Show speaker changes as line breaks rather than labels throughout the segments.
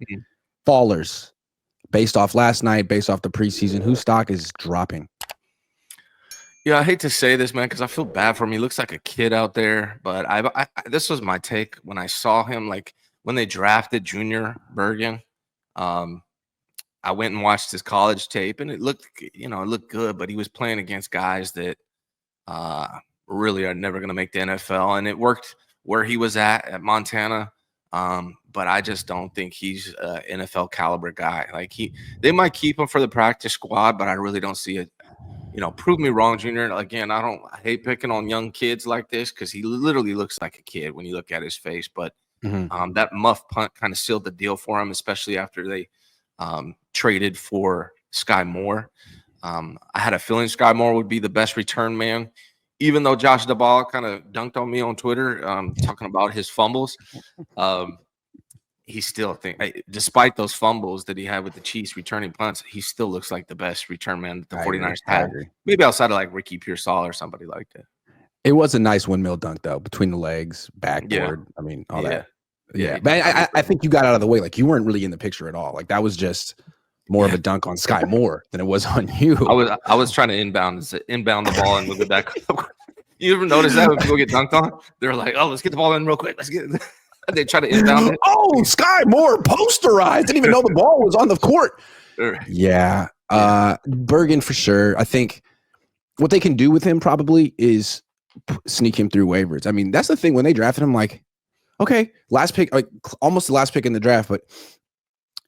Mhm.
Fallers, based off last night, based off the preseason, whose stock is dropping?
Yeah, I hate to say this, man, because I feel bad for him. He looks like a kid out there. But this was my take when I saw him, like when they drafted Junior Bergen. Um, I went and watched his college tape, and it looked good. But he was playing against guys that uh, really are never going to make the NFL, and it worked where he was at Montana. But I just don't think he's an NFL caliber guy. Like they might keep him for the practice squad, but I really don't see it. Prove me wrong, Junior. Again, I hate picking on young kids like this because he literally looks like a kid when you look at his face. But that muff punt kind of sealed the deal for him, especially after they traded for Skyy Moore. I had a feeling Skyy Moore would be the best return man, even though Josh DeBall kind of dunked on me on Twitter talking about his fumbles. He still despite those fumbles that he had with the Chiefs returning punts, he still looks like the best return man that the 49ers had. Maybe outside of like Ricky Pearsall or somebody like that.
It was a nice windmill dunk though, between the legs, backboard. Yeah. I mean, all that. Yeah. But I think you got out of the way. Like you weren't really in the picture at all. Like that was just more of a dunk on Skyy Moore than it was on you.
I was trying to inbound the ball and move it back. You ever notice that when people get dunked on? They're like, "Oh, let's get the ball in real quick. Let's get." They try to inbound it.
Oh, Skyy Moore posterized. Didn't even know the ball was on the court. Yeah. Bergen for sure. I think what they can do with him probably is sneak him through waivers. I mean, that's the thing. When they drafted him, like, okay, last pick, like almost the last pick in the draft, but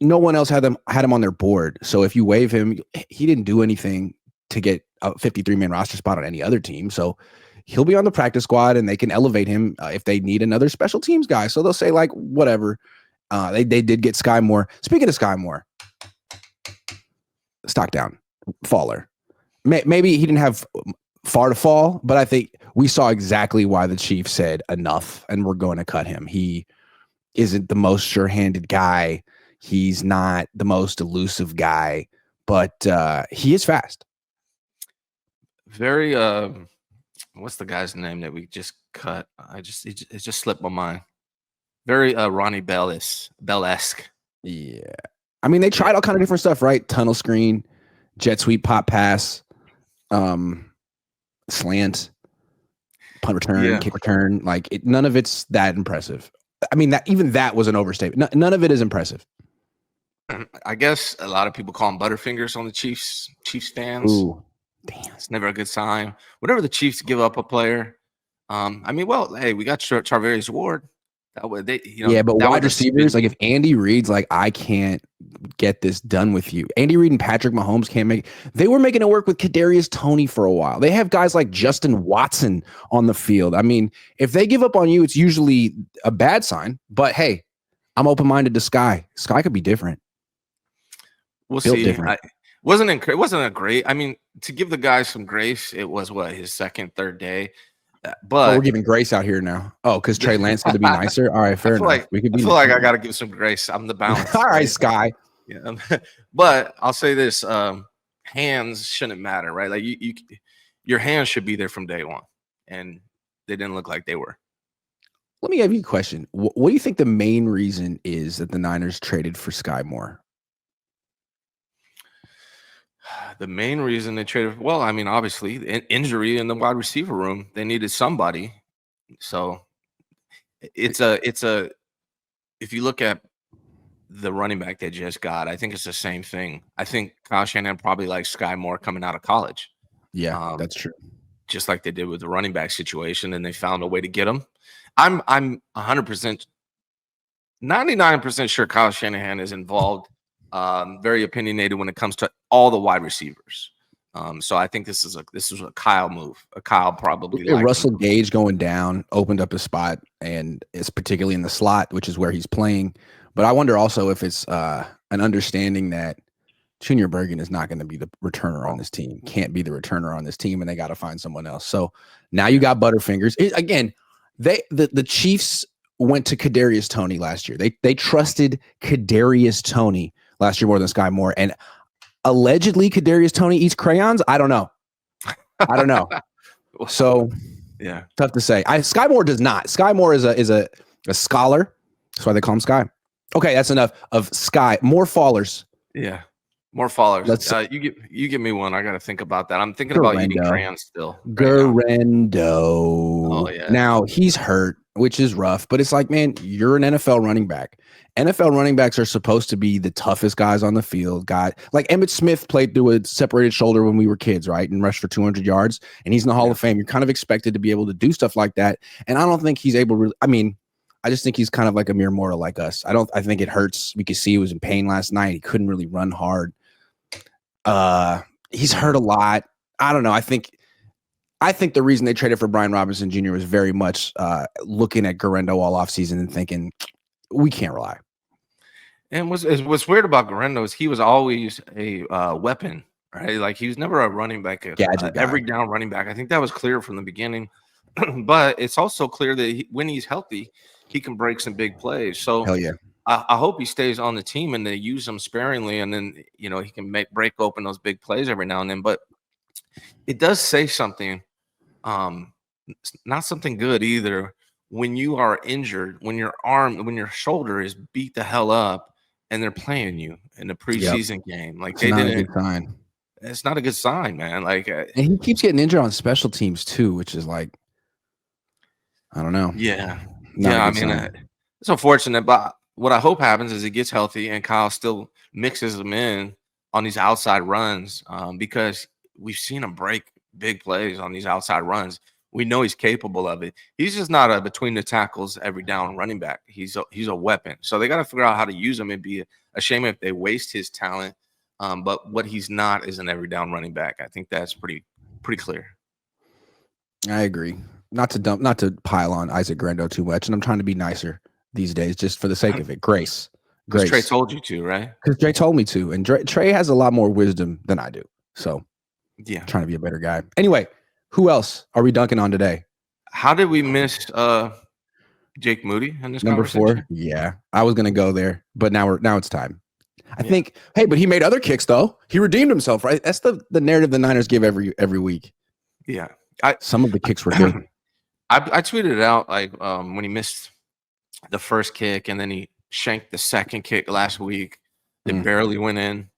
no one else had him on their board. So if you waive him, he didn't do anything to get a 53-man roster spot on any other team. So he'll be on the practice squad and they can elevate him if they need another special teams guy. So they'll say like, whatever. They did get Skyy Moore. Speaking of Skyy Moore, stock down, faller. Maybe he didn't have far to fall, but I think we saw exactly why the Chiefs said enough and we're going to cut him. He isn't the most sure-handed guy. He's not the most elusive guy, but he is fast.
Very what's the guy's name that we just cut? It just slipped my mind. Very Ronnie Bell-esque.
Yeah. I mean, they tried all kind of different stuff, right? Tunnel screen, jet sweep, pop pass, slant, punt return, kick return. Like none of it's that impressive. I mean, that was an overstatement. None of it is impressive.
I guess a lot of people call him Butterfingers on the Chiefs fans.
Ooh, damn.
It's never a good sign. Whenever the Chiefs give up a player, I mean, well, hey, we got Charvarius Ward. That way
but wide receivers, like if Andy Reid's like, I can't get this done with you. Andy Reid and Patrick Mahomes can't make. They were making it work with Kadarius Toney for a while. They have guys like Justin Watson on the field. I mean, if they give up on you, it's usually a bad sign. But hey, I'm open-minded to Skyy. Skyy could be different.
We'll see. It wasn't a great. I mean, to give the guy some grace, it was his second, third day. But
we're giving grace out here now. Oh, because Trey Lance had to be nicer. All right, fair enough.
I feel like I got to give some grace. I'm the balance.
All right, Skyy.
Yeah, but I'll say this: hands shouldn't matter, right? Like your hands should be there from day one, and they didn't look like they were.
Let me ask you a question. What do you think the main reason is that the Niners traded for Skyy Moore?
The main reason they traded, well, I mean, obviously, injury in the wide receiver room. They needed somebody. So it's a. If you look at the running back they just got, I think it's the same thing. I think Kyle Shanahan probably likes Skyy Moore coming out of college.
Yeah, that's true.
Just like they did with the running back situation, and they found a way to get him. I'm 100%, 99% sure Kyle Shanahan is involved. Very opinionated when it comes to all the wide receivers. So I think this is a Kyle move. A Kyle probably.
Russell Gage going down opened up a spot, and it's particularly in the slot, which is where he's playing. But I wonder also if it's an understanding that Junior Bergen is not going to be the returner on this team. Can't be the returner on this team, and they got to find someone else. So now you got Butterfingers. Again, the Chiefs went to Kadarius Toney last year. They trusted Kadarius Toney last year more than Skyy Moore, and allegedly Kadarius Toney eats crayons. I don't know. So
yeah,
tough to say. Skyy Moore does not. Skyy Moore is a scholar. That's why they call him Skyy. Okay, that's enough of Skyy. More fallers.
Yeah. More followers.
Let's
You give me one. I got to think about that. I'm thinking about eating
Garendo.
crayons still right now. Oh
Garendo.
yeah.
Now he's hurt, which is rough, but it's like, man, you're an NFL running back. NFL running backs are supposed to be the toughest guys on the field. Guy like Emmitt Smith played through a separated shoulder when we were kids, right? And rushed for 200 yards, and he's in the Hall
Yeah.
of Fame. You're kind of expected to be able to do stuff like that. And I don't think he's able to. I mean, I just think he's kind of like a mere mortal like us. I think it hurts. We could see he was in pain last night. He couldn't really run hard. He's hurt a lot. I don't know. I think the reason they traded for Brian Robinson Jr. was very much looking at Garendo all offseason and thinking, we can't rely.
And what's weird about Garendo is he was always a weapon, right? Like he was never a running back,
Gadget guy.
every down running back. I think that was clear from the beginning. But it's also clear that when he's healthy, he can break some big plays. So
Hell yeah.
I hope he stays on the team and they use him sparingly, and then he can break open those big plays every now and then. But it does say something, not something good either. When you are injured, when your shoulder is beat the hell up, and they're playing you in a preseason game, like
It's
they
not a
didn't.
good sign.
It's not a good sign, man. Like,
and he keeps getting injured on special teams too, which is like, I don't know.
yeah,
Not
yeah.
a
I
good
mean,
sign.
it's unfortunate, but what I hope happens is he gets healthy and Kyle still mixes them in on these outside runs, because we've seen him break big plays on these outside runs. We know he's capable of it. He's just not a between the tackles every down running back. He's a weapon. So they got to figure out how to use him. It'd be a shame if they waste his talent. But what he's not is an every down running back. I think that's pretty clear.
I agree. Not to pile on Isaac Garendo too much, and I'm trying to be nicer these days, just for the sake of it. Grace.
Trey told you to, right?
Because Trey told me to, and Trey has a lot more wisdom than I do. So,
yeah,
trying to be a better guy. Anyway, who else are we dunking on today?
How did we miss Jake Moody in this
Number
conversation?
4? Yeah, I was gonna go there, but now it's time. I think. Hey, but he made other kicks though. He redeemed himself, right? That's the narrative the Niners give every week.
Yeah,
some of the kicks were good.
I tweeted it out like when he missed the first kick and then he shanked the second kick last week. It barely went in.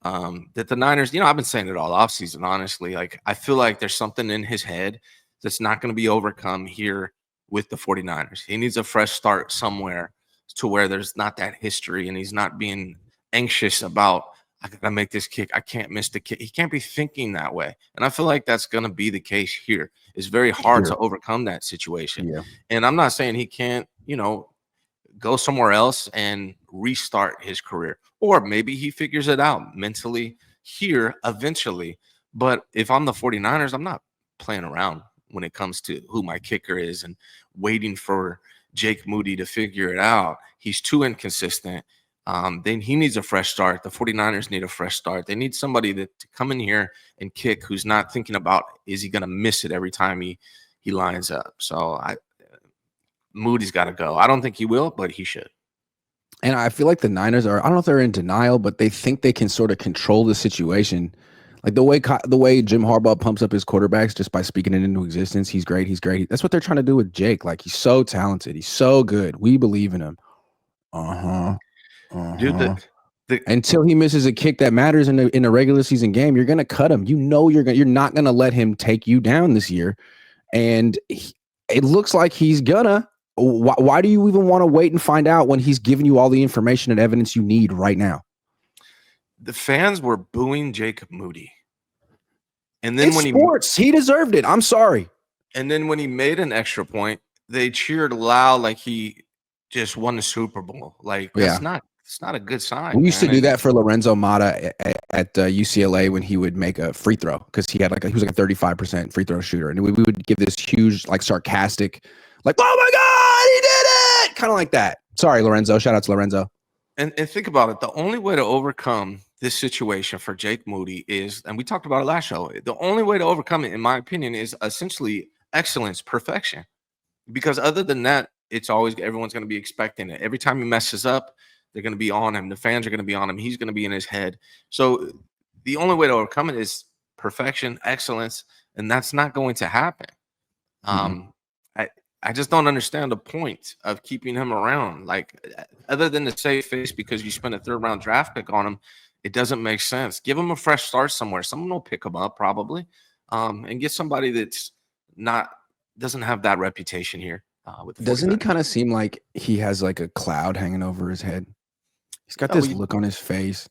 That the Niners, I've been saying it all offseason, honestly. Like, I feel like there's something in his head that's not going to be overcome here with the 49ers. He needs a fresh start somewhere to where there's not that history and he's not being anxious about, I got to make this kick. I can't miss the kick. He can't be thinking that way. And I feel like that's going to be the case here. It's very hard to overcome that situation.
Yeah.
And I'm not saying he can't, go somewhere else and restart his career. Or maybe he figures it out mentally here eventually. But if I'm the 49ers, I'm not playing around when it comes to who my kicker is and waiting for Jake Moody to figure it out. He's too inconsistent. Then he needs a fresh start. The 49ers need a fresh start. They need somebody to come in here and kick who's not thinking about, is he going to miss it every time he lines up? So Moody's got to go. I don't think he will, but he should.
And I feel like the Niners are, I don't know if they're in denial, but they think they can sort of control the situation. Like the way Jim Harbaugh pumps up his quarterbacks just by speaking it into existence. He's great. He's great. That's what they're trying to do with Jake. Like, he's so talented. He's so good. We believe in him.
Dude,
until he misses a kick that matters in a regular season game, you're going to cut him. You're not going to let him take you down this year. And it looks like he's gonna. Why do you even want to wait and find out when he's giving you all the information and evidence you need right now? The
fans were booing Jacob Moody. And then
he deserved it. I'm sorry.
And then when he made an extra point, they cheered loud like he just won the Super Bowl. Like, it's not a good sign.
We used to do that for Lorenzo Mata at UCLA when he would make a free throw, because he was like a 35% free throw shooter. And we would give this huge, like, sarcastic, like, oh my God, he did it! Kind of like that. Sorry, Lorenzo. Shout out to Lorenzo.
And think about it. The only way to overcome this situation for Jake Moody is, and we talked about it last show, the only way to overcome it, in my opinion, is essentially excellence, perfection. Because other than that, everyone's going to be expecting it. Every time he messes up, they're going to be on him. The fans are going to be on him. He's going to be in his head. So the only way to overcome it is perfection, excellence, and that's not going to happen. I just don't understand the point of keeping him around. Like, other than to save face because you spent a 3rd-round draft pick on him, it doesn't make sense. Give him a fresh start somewhere. Someone will pick him up probably, and get somebody that's doesn't have that reputation here with the
Doesn't he
49ers.
kind of seem like he has like a cloud hanging over his head? He's got this look on his face.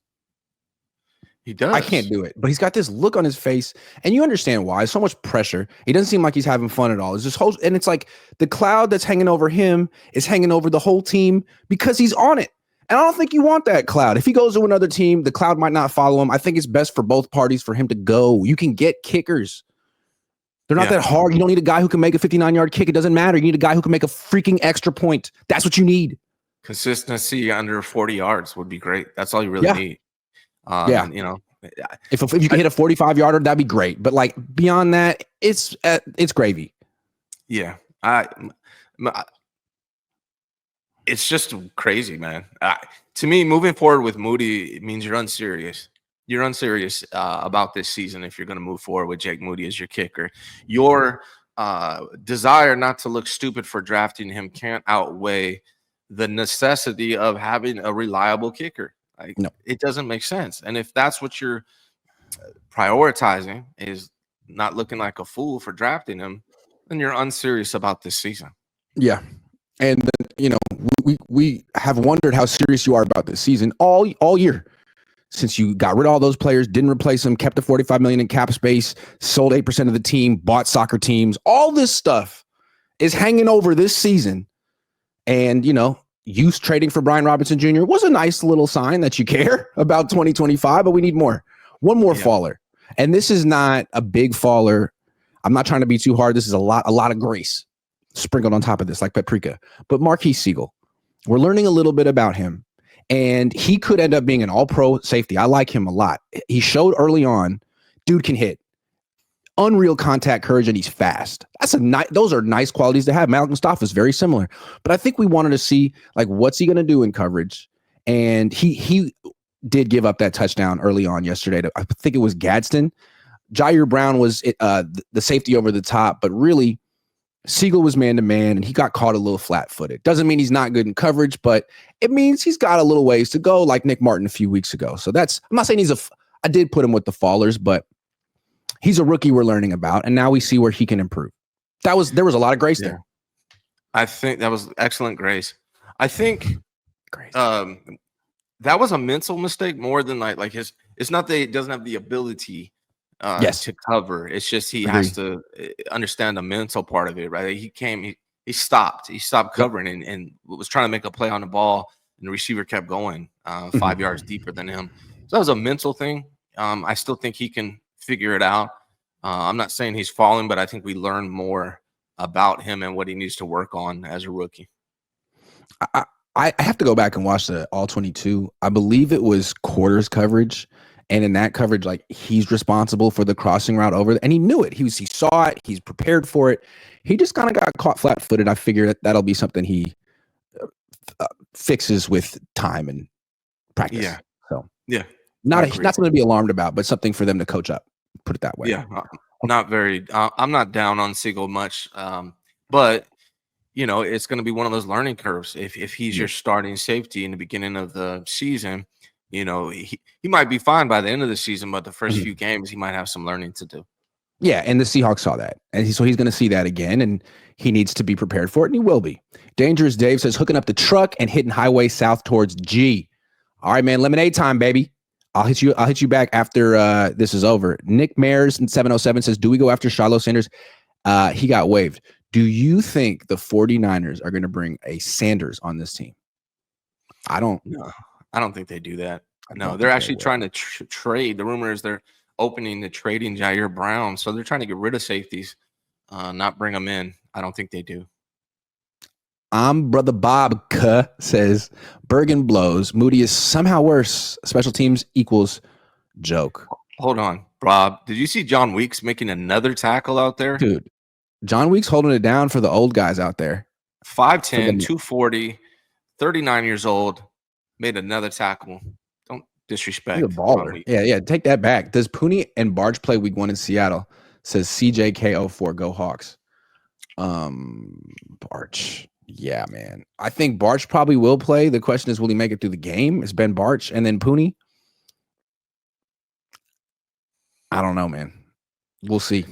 He does.
I can't do it, but he's got this look on his face, and you understand why. So much pressure. He doesn't seem like he's having fun at all. It's this whole, and it's like the cloud that's hanging over him is hanging over the whole team because he's on it. And I don't think you want that cloud. If he goes to another team, the cloud might not follow him. I think it's best for both parties for him to go. You can get kickers. They're not that hard. You don't need a guy who can make a 59-yard kick. It doesn't matter. You need a guy who can make a freaking extra point. That's what you need.
Consistency under 40 yards would be great. That's all you really need. You know,
if you can hit a 45-yarder, that'd be great. But like beyond that, it's gravy.
Yeah, it's just crazy, man. To me, moving forward with Moody, it means you're unserious. You're unserious about this season if you're going to move forward with Jake Moody as your kicker. Your desire not to look stupid for drafting him can't outweigh the necessity of having a reliable kicker. Like, no, it doesn't make sense. And if that's what you're prioritizing, is not looking like a fool for drafting him, then you're unserious about this season.
Yeah. And then, you know, we have wondered how serious you are about this season all year. Since you got rid of all those players, didn't replace them, kept the $45 million in cap space, sold 8% of the team, bought soccer teams, all this stuff is hanging over this season. And, you know, you trading for Brian Robinson Jr. was a nice little sign that you care about 2025, but we need more. One more faller. And this is not a big faller. I'm not trying to be too hard. This is a lot of grace sprinkled on top of this, like paprika. But Marquise Seigull, we're learning a little bit about him. And he could end up being an all-pro safety. I like him a lot. He showed early on, dude can hit. Unreal contact courage, and he's fast. Those are nice qualities to have. Malik Mustafa is very similar. But I think we wanted to see, like, what's he going to do in coverage? And he did give up that touchdown early on yesterday. I think it was Gadsden. Jair Brown was the safety over the top, but really, Seigull was man-to-man, and he got caught a little flat-footed. Doesn't mean he's not good in coverage, but it means he's got a little ways to go, like Nick Martin a few weeks ago. So I'm not saying I did put him with the fallers, but he's a rookie we're learning about, and now we see where he can improve. There was a lot of grace there.
I think that was excellent grace. I think that was a mental mistake more than like his. It's not that he doesn't have the ability to cover. It's just he has to understand the mental part of it, right? He stopped covering and was trying to make a play on the ball, and the receiver kept going 5 yards deeper than him. So that was a mental thing. I still think he can figure it out. I'm not saying he's falling, but I think we learn more about him and what he needs to work on as a rookie.
I have to go back and watch the all 22. I believe it was quarters coverage. And in that coverage, like, he's responsible for the crossing route over, and he knew it. He saw it. He's prepared for it. He just kind of got caught flat-footed. I figure that'll be something he fixes with time and practice.
Yeah.
So
not
something to be alarmed about, but something for them to coach up. Put it that way.
Yeah. Not very. I'm not down on Seigull much, but you know, it's going to be one of those learning curves. If he's your starting safety in the beginning of the season, you know, he might be fine by the end of the season, but the first few games, he might have some learning to do.
Yeah, and the Seahawks saw that. And so he's going to see that again, and he needs to be prepared for it, and he will be. Dangerous Dave says, hooking up the truck and hitting highway south towards G. All right, man, lemonade time, baby. I'll hit you back after this is over. Nick Mayers in 707 says, do we go after Shiloh Sanders? He got waived. Do you think the 49ers are going to bring a Sanders on this team? I don't
think they do that. No, they're actually trying to trade. The rumor is they're opening to trading Jair Brown. So they're trying to get rid of safeties, not bring them in. I don't think they do.
Brother Bob says, Bergen blows. Moody is somehow worse. Special teams equals joke.
Hold on, Rob. Did you see John Weeks making another tackle out there?
Dude, John Weeks holding it down for the old guys out there.
5'10", 240, 39 years old, made another tackle. Don't disrespect.
He's a baller. Yeah, take that back. Does Pooney and Barge play week 1 in Seattle? Says CJK04, go Hawks. Barch. Yeah, man. I think Barch probably will play. The question is, will he make it through the game? It's Ben Barch and then Pooney. I don't know, man. We'll see.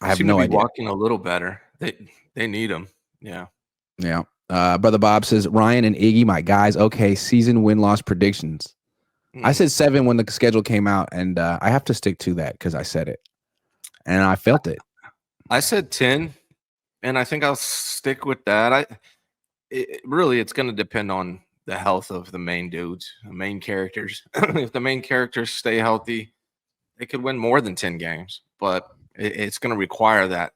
I have no idea.
Walking a little better. They need him. Yeah.
Yeah. Brother Bob says Ryan and Iggy, my guys. Okay, season win-loss predictions. I said 7 when the schedule came out, and I have to stick to that because I said it, and I felt it.
I said 10, and I think I'll stick with that. It's going to depend on the health of the main dudes, the main characters. If the main characters stay healthy, they could win more than 10 games, but it's going to require that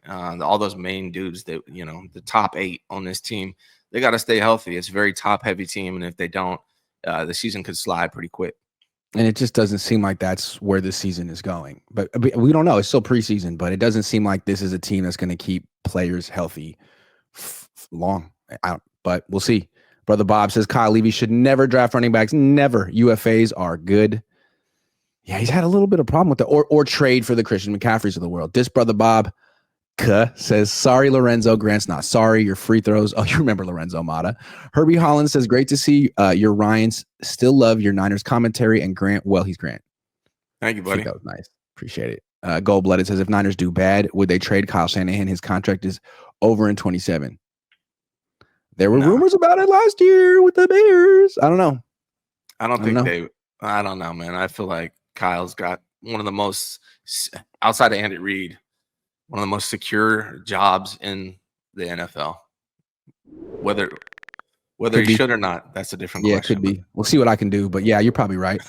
all those main dudes that, the top 8 on this team, they got to stay healthy. It's a very top heavy team. And if they don't, the season could slide pretty quick.
And it just doesn't seem like that's where this season is going. But we don't know. It's still preseason, but it doesn't seem like this is a team that's going to keep players healthy long. But we'll see. Brother Bob says Kyle Levy should never draft running backs. Never. UFAs are good. Yeah, he's had a little bit of problem with that. Or trade for the Christian McCaffreys of the world. This Brother Bob says, sorry, Lorenzo. Grant's not sorry. Your free throws. Oh, you remember Lorenzo Mata. Herbie Holland says, great to see your Ryans. Still love your Niners commentary. And Grant, well, he's Grant.
Thank you, buddy.
That was nice. Appreciate it. Gold-blooded says, if Niners do bad, would they trade Kyle Shanahan? His contract is over in 27. There were rumors about it last year with the Bears. I don't know.
I don't know, man. I feel like Kyle's got one of the most, outside of Andy Reid, one of the most secure jobs in the NFL. Whether he should or not, that's a different question.
Yeah, it could be. We'll see what I can do. But yeah, you're probably right.